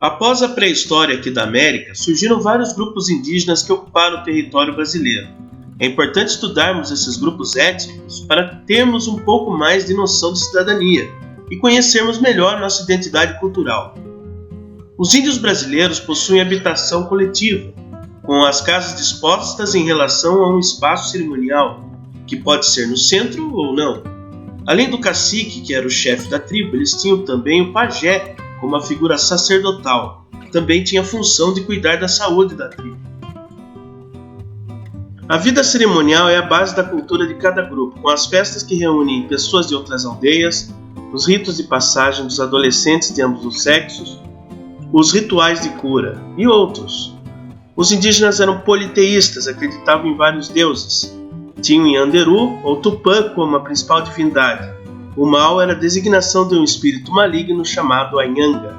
Após a pré-história aqui da América, surgiram vários grupos indígenas que ocuparam o território brasileiro. É importante estudarmos esses grupos étnicos para termos um pouco mais de noção de cidadania e conhecermos melhor nossa identidade cultural. Os índios brasileiros possuem habitação coletiva, com as casas dispostas em relação a um espaço cerimonial, que pode ser no centro ou não. Além do cacique, que era o chefe da tribo, eles tinham também o pajé, como a figura sacerdotal, que também tinha a função de cuidar da saúde da tribo. A vida cerimonial é a base da cultura de cada grupo, com as festas que reúnem pessoas de outras aldeias, os ritos de passagem dos adolescentes de ambos os sexos, os rituais de cura e outros. Os indígenas eram politeístas, acreditavam em vários deuses. Tinham Yanderu ou Tupã como a principal divindade. O mal era a designação de um espírito maligno chamado Anhanga.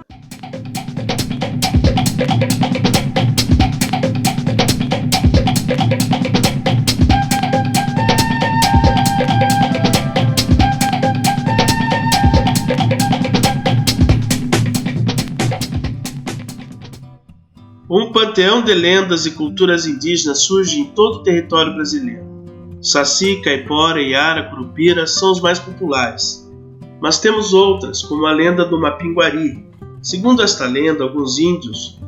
Um panteão de lendas e culturas indígenas surge em todo o território brasileiro. Saci, Caipora, Iara, Curupira são os mais populares. Mas temos outras, como a lenda do Mapinguari. Segundo esta lenda, alguns índios,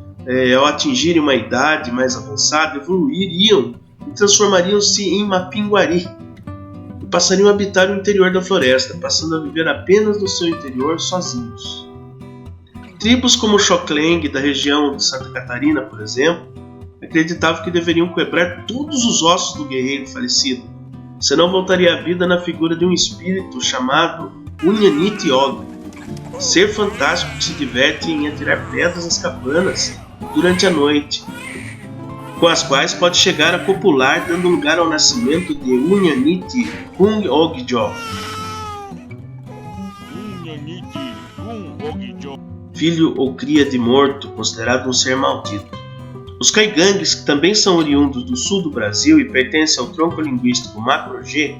ao atingirem uma idade mais avançada, evoluiriam e transformariam-se em Mapinguari e passariam a habitar o interior da floresta, passando a viver apenas no seu interior sozinhos. Tribos como o Xocleng, da região de Santa Catarina, por exemplo, acreditavam que deveriam quebrar todos os ossos do guerreiro falecido, senão voltaria à vida na figura de um espírito chamado Unyanit-Og, ser fantástico que se diverte em atirar pedras às cabanas durante a noite, com as quais pode chegar a copular, dando lugar ao nascimento de Unyanit-Hung-Og-Jo, filho ou cria de morto, considerado um ser maldito. Os caigangues, que também são oriundos do sul do Brasil e pertencem ao tronco linguístico Macro-G,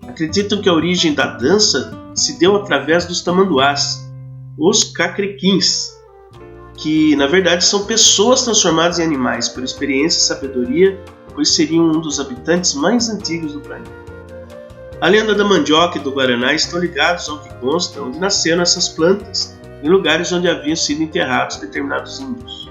acreditam que a origem da dança se deu através dos tamanduás, os cacrequins, que na verdade são pessoas transformadas em animais por experiência e sabedoria, pois seriam um dos habitantes mais antigos do planeta. A lenda da mandioca e do guaraná estão ligados ao que consta onde nasceram essas plantas, em lugares onde haviam sido enterrados determinados índios.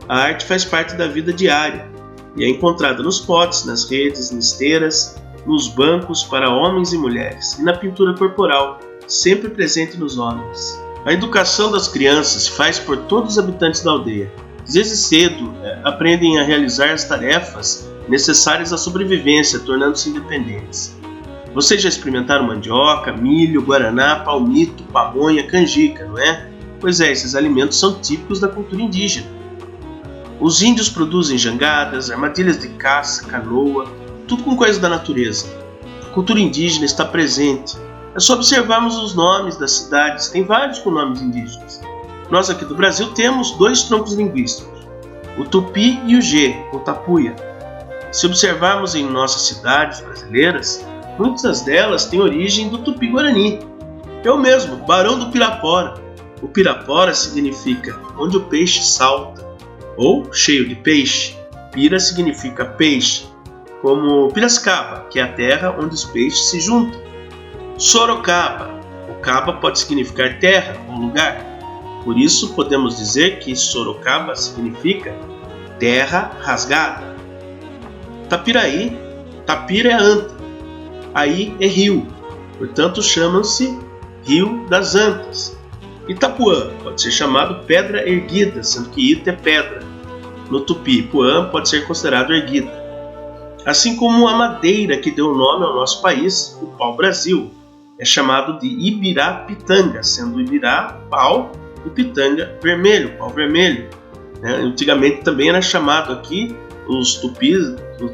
A arte faz parte da vida diária e é encontrada nos potes, nas redes, nas esteiras, nos bancos para homens e mulheres e na pintura corporal, sempre presente nos homens. A educação das crianças se faz por todos os habitantes da aldeia. Desde cedo, aprendem a realizar as tarefas necessárias à sobrevivência, tornando-se independentes. Vocês já experimentaram mandioca, milho, guaraná, palmito, pamonha, canjica, não é? Pois é, esses alimentos são típicos da cultura indígena. Os índios produzem jangadas, armadilhas de caça, canoa, tudo com coisas da natureza. A cultura indígena está presente. É só observarmos os nomes das cidades, tem vários com nomes indígenas. Nós aqui do Brasil temos dois troncos linguísticos, o Tupi e o G, o Tapuia. Se observarmos em nossas cidades brasileiras, muitas delas têm origem do Tupi-Guarani. É o mesmo, Barão do Pirapora. O Pirapora significa onde o peixe salta, ou cheio de peixe. Pira significa peixe, como Piracicaba, que é a terra onde os peixes se juntam. Sorocaba, o caba pode significar terra ou lugar. Por isso podemos dizer que Sorocaba significa terra rasgada. Tapiraí, tapira é anta, aí é rio, portanto chamam-se Rio das Antas. Itapuã pode ser chamado pedra erguida, sendo que Ita é pedra. No Tupi, Puã pode ser considerado erguida. Assim como a madeira que deu o nome ao nosso país, o pau-brasil, é chamado de Ibirapitanga, sendo Ibirá pau e pitanga vermelho, pau vermelho. Antigamente também era chamado aqui, os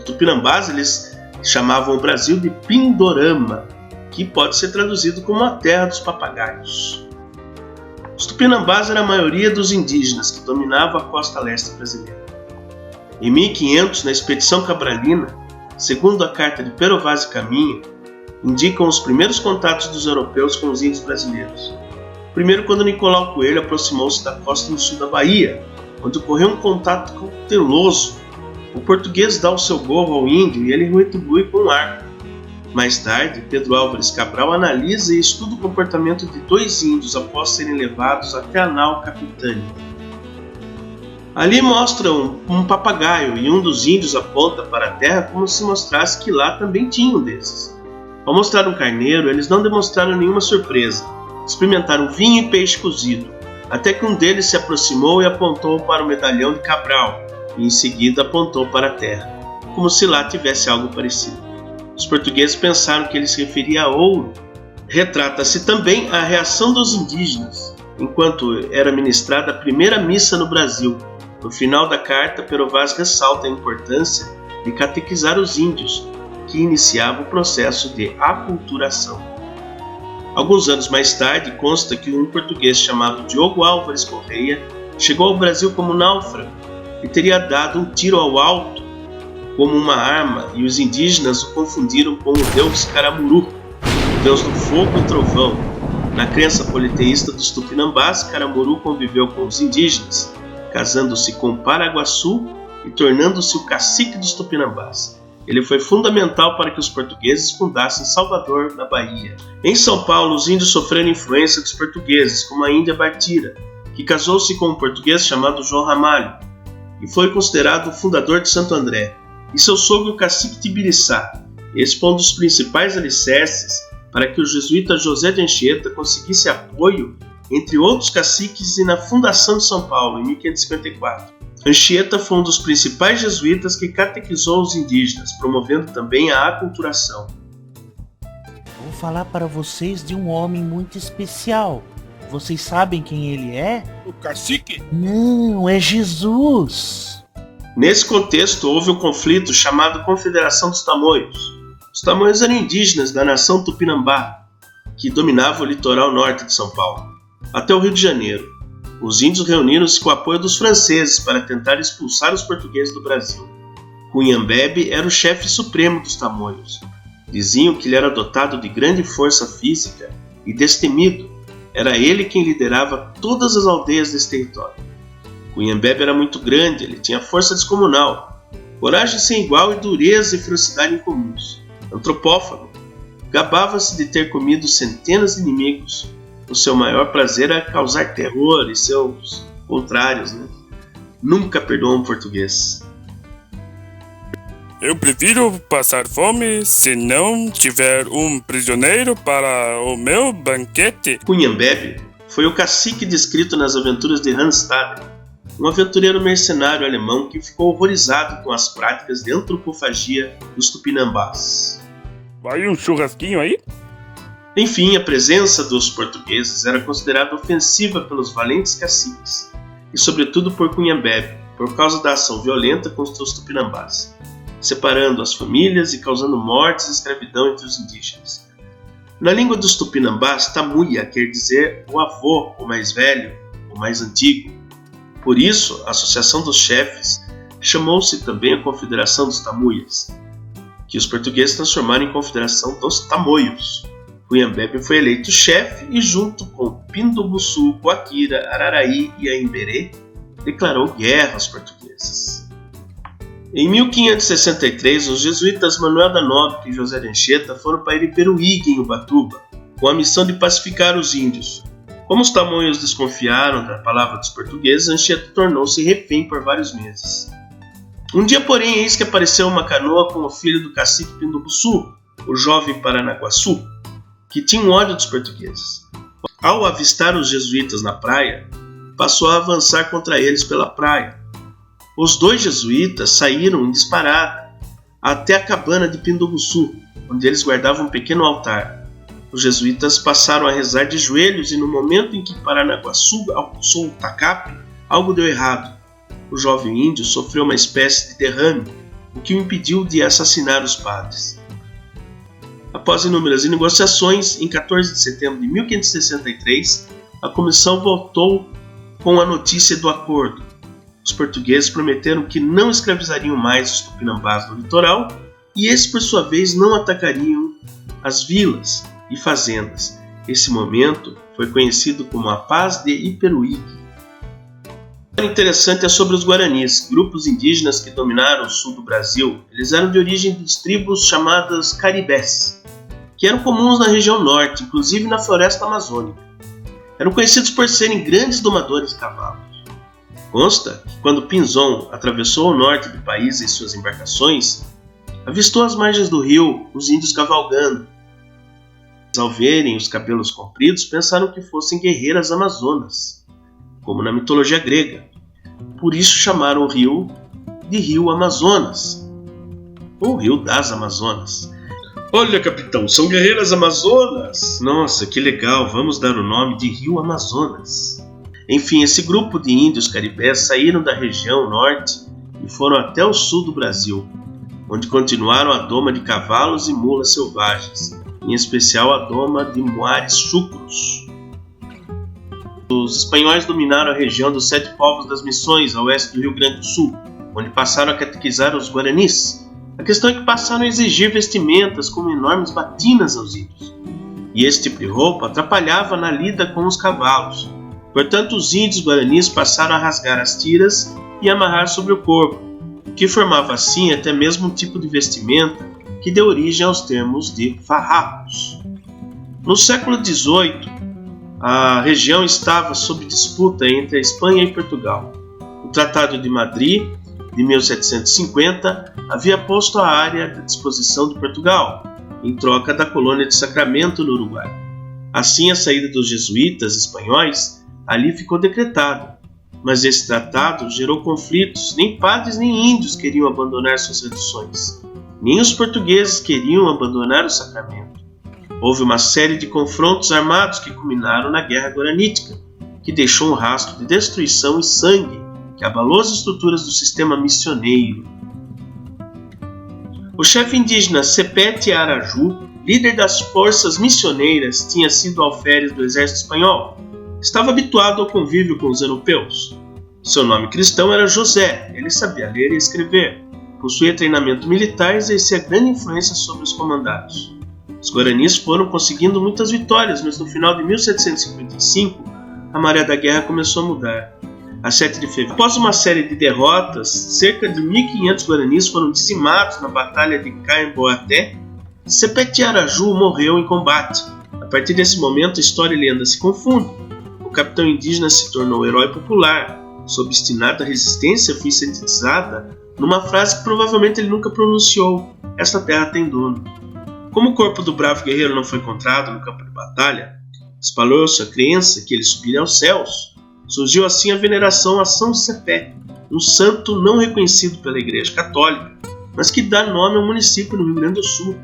tupinambás, eles chamavam o Brasil de Pindorama, que pode ser traduzido como a terra dos papagaios. Os tupinambás eram a maioria dos indígenas que dominavam a costa leste brasileira. Em 1500, na expedição cabralina, segundo a carta de Pero Vaz e Caminha, indicam os primeiros contatos dos europeus com os índios brasileiros. Primeiro, quando Nicolau Coelho aproximou-se da costa no sul da Bahia, onde ocorreu um contato cauteloso. O português dá o seu gorro ao índio e ele retribui com um arco. Mais tarde, Pedro Álvares Cabral analisa e estuda o comportamento de 2 índios após serem levados até a nau Capitânia. Ali mostram um papagaio e um dos índios aponta para a terra como se mostrasse que lá também tinha um desses. Ao mostrar um carneiro, eles não demonstraram nenhuma surpresa. Experimentaram vinho e peixe cozido, até que um deles se aproximou e apontou para o medalhão de Cabral, e em seguida apontou para a terra, como se lá tivesse algo parecido. Os portugueses pensaram que ele se referia a ouro. Retrata-se também a reação dos indígenas, enquanto era ministrada a primeira missa no Brasil. No final da carta, Pero Vaz ressalta a importância de catequizar os índios, que iniciava o processo de aculturação. Alguns anos mais tarde, consta que um português chamado Diogo Álvares Correia chegou ao Brasil como náufrago e teria dado um tiro ao alto como uma arma, e os indígenas o confundiram com o deus Caramuru, o deus do fogo e trovão. Na crença politeísta dos Tupinambás, Caramuru conviveu com os indígenas, casando-se com Paraguaçu e tornando-se o cacique dos Tupinambás. Ele foi fundamental para que os portugueses fundassem Salvador, na Bahia. Em São Paulo, os índios sofreram influência dos portugueses, como a Índia Bartira, que casou-se com um português chamado João Ramalho, e foi considerado o fundador de Santo André, e seu sogro o cacique Tibiriçá. Esse foi um dos principais alicerces para que o jesuíta José de Anchieta conseguisse apoio entre outros caciques e na fundação de São Paulo, em 1554. Anchieta foi um dos principais jesuítas que catequizou os indígenas, promovendo também a aculturação. Vou falar para vocês de um homem muito especial. Vocês sabem quem ele é? O cacique? Não, é Jesus. Nesse contexto, houve um conflito chamado Confederação dos Tamoios. Os Tamoios eram indígenas da nação Tupinambá, que dominava o litoral norte de São Paulo, até o Rio de Janeiro. Os índios reuniram-se com o apoio dos franceses para tentar expulsar os portugueses do Brasil. Cunhambebe era o chefe supremo dos Tamoios. Diziam que ele era dotado de grande força física e destemido. Era ele quem liderava todas as aldeias desse território. Cunhambebe era muito grande, ele tinha força descomunal, coragem sem igual e dureza e ferocidade incomuns. Antropófago, gabava-se de ter comido centenas de inimigos. O seu maior prazer era causar terror e seus contrários, Nunca perdoou um português. Eu prefiro passar fome se não tiver um prisioneiro para o meu banquete. Cunhambebe foi o cacique descrito nas aventuras de Hans Staden, um aventureiro mercenário alemão que ficou horrorizado com as práticas de antropofagia dos Tupinambás. Vai um churrasquinho aí? Enfim, a presença dos portugueses era considerada ofensiva pelos valentes caciques, e sobretudo por Cunhambebe, por causa da ação violenta contra os Tupinambás, separando as famílias e causando mortes e escravidão entre os indígenas. Na língua dos Tupinambás, tamuia quer dizer o avô, o mais velho, o mais antigo. Por isso, a Associação dos Chefes chamou-se também a Confederação dos Tamuias, que os portugueses transformaram em Confederação dos Tamoios. Cunhambebe foi eleito chefe e, junto com Pindobuçu, Coaquira, Araraí e Aimberê, declarou guerra aos portugueses. Em 1563, os jesuítas Manuel da Nóbrega e José de Anchieta foram para Iperuígue, em Ubatuba, com a missão de pacificar os índios. Como os tamoios desconfiaram da palavra dos portugueses, Anchieta tornou-se refém por vários meses. Um dia, porém, eis que apareceu uma canoa com o filho do cacique Pindobuçu, o jovem Paranaguaçu, que tinha ódio dos portugueses. Ao avistar os jesuítas na praia, passou a avançar contra eles pela praia. Os 2 jesuítas saíram em disparada até a cabana de Pindobuçu, onde eles guardavam um pequeno altar. Os jesuítas passaram a rezar de joelhos e no momento em que Paranaguaçu alçou o tacape, algo deu errado. O jovem índio sofreu uma espécie de derrame, o que o impediu de assassinar os padres. Após inúmeras negociações, em 14 de setembro de 1563, a comissão voltou com a notícia do acordo. Os portugueses prometeram que não escravizariam mais os Tupinambás do litoral e esses, por sua vez, não atacariam as vilas e fazendas, Esse momento foi conhecido como a Paz de Iperuíque. O interessante é sobre os Guaranis, grupos indígenas que dominaram o sul do Brasil. Eles eram de origem de tribos chamadas caribés, que eram comuns na região norte, inclusive na floresta amazônica. Eram conhecidos por serem grandes domadores de cavalos. Consta que quando Pinzon atravessou o norte do país em suas embarcações, avistou às margens do rio os índios cavalgando. Ao verem os cabelos compridos, pensaram que fossem guerreiras amazonas, como na mitologia grega. Por isso chamaram o rio de Rio Amazonas, ou Rio das Amazonas. Olha, capitão, são guerreiras amazonas! Nossa, que legal, vamos dar o nome de Rio Amazonas. Enfim, esse grupo de índios caribés saíram da região norte e foram até o sul do Brasil, onde continuaram a doma de cavalos e mulas selvagens, em especial a doma de moares chucros. Os espanhóis dominaram a região dos 7 povos das Missões, a oeste do Rio Grande do Sul, onde passaram a catequizar os guaranis. A questão é que passaram a exigir vestimentas como enormes batinas aos índios, e esse tipo de roupa atrapalhava na lida com os cavalos. Portanto, os índios guaranis passaram a rasgar as tiras e amarrar sobre o corpo, que formava assim até mesmo um tipo de vestimenta que deu origem aos termos de farrapos. No século XVIII, a região estava sob disputa entre a Espanha e Portugal. O Tratado de Madrid, de 1750, havia posto a área à disposição de Portugal, em troca da colônia de Sacramento, no Uruguai. Assim, a saída dos jesuítas espanhóis ali ficou decretada, mas esse tratado gerou conflitos. Nem padres nem índios queriam abandonar suas tradições, nem os portugueses queriam abandonar o sacramento. Houve uma série de confrontos armados que culminaram na Guerra Guaranítica, que deixou um rastro de destruição e sangue que abalou as estruturas do sistema missioneiro. O chefe indígena Sepete Araju, líder das forças missioneiras, tinha sido alferes do exército espanhol. Estava habituado ao convívio com os europeus. Seu nome cristão era José, ele sabia ler e escrever, possuía treinamento militar e exercia grande influência sobre os comandados. Os guaranis foram conseguindo muitas vitórias, mas no final de 1755, a maré da guerra começou a mudar. A 7 de fevereiro, após uma série de derrotas, cerca de 1.500 guaranis foram dizimados na Batalha de Caemboaté. Sepete Araju morreu em combate. A partir desse momento, a história e a lenda se confundem. O capitão indígena se tornou herói popular. Sua obstinada resistência foi sintetizada numa frase que provavelmente ele nunca pronunciou: "Esta terra tem dono". Como o corpo do bravo guerreiro não foi encontrado no campo de batalha, espalhou-se a crença que ele subiria aos céus. Surgiu assim a veneração a São Sepé, um santo não reconhecido pela Igreja Católica, mas que dá nome ao município no Rio Grande do Sul.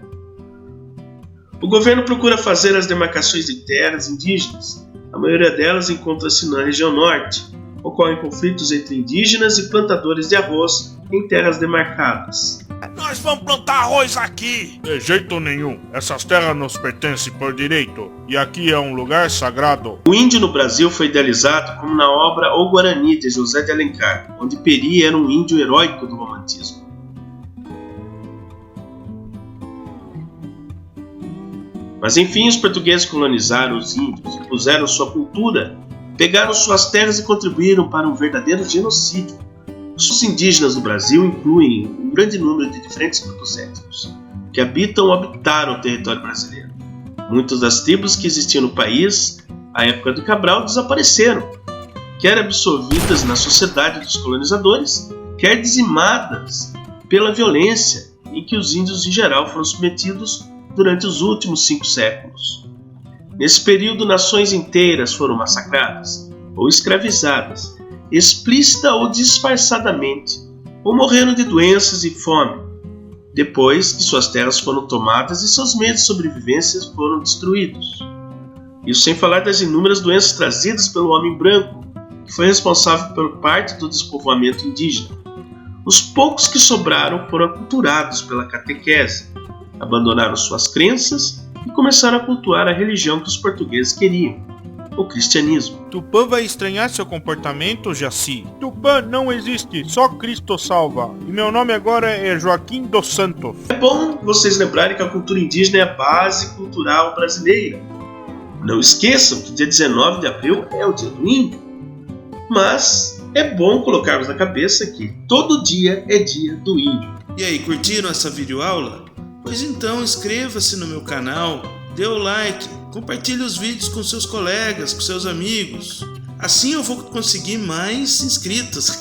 O governo procura fazer as demarcações de terras indígenas. A maioria delas encontra-se na região norte. Ocorrem conflitos entre indígenas e plantadores de arroz em terras demarcadas. Nós vamos plantar arroz aqui! De jeito nenhum. Essas terras nos pertencem por direito. E aqui é um lugar sagrado. O índio no Brasil foi idealizado como na obra O Guarani, de José de Alencar, onde Peri era um índio heróico do romantismo. Mas enfim, os portugueses colonizaram os índios, impuseram sua cultura, pegaram suas terras e contribuíram para um verdadeiro genocídio. Os indígenas do Brasil incluem um grande número de diferentes grupos étnicos que habitam ou habitaram o território brasileiro. Muitas das tribos que existiam no país, à época do Cabral, desapareceram, quer absorvidas na sociedade dos colonizadores, quer dizimadas pela violência em que os índios em geral foram submetidos durante os últimos 5 séculos. Nesse período, nações inteiras foram massacradas ou escravizadas, explícita ou disfarçadamente, ou morreram de doenças e fome, depois que suas terras foram tomadas e seus meios de sobrevivência foram destruídos. Isso sem falar das inúmeras doenças trazidas pelo homem branco, que foi responsável por parte do despovoamento indígena. Os poucos que sobraram foram aculturados pela catequese, abandonaram suas crenças e começaram a cultuar a religião que os portugueses queriam, o cristianismo. Tupã vai estranhar seu comportamento, Jaci. Tupã não existe, só Cristo salva. E meu nome agora é Joaquim dos Santos. É bom vocês lembrarem que a cultura indígena é a base cultural brasileira. Não esqueçam que dia 19 de abril é o dia do índio. Mas é bom colocarmos na cabeça que todo dia é dia do índio. E aí, curtiram essa videoaula? Pois então inscreva-se no meu canal, dê o like, compartilhe os vídeos com seus colegas, com seus amigos. Assim eu vou conseguir mais inscritos.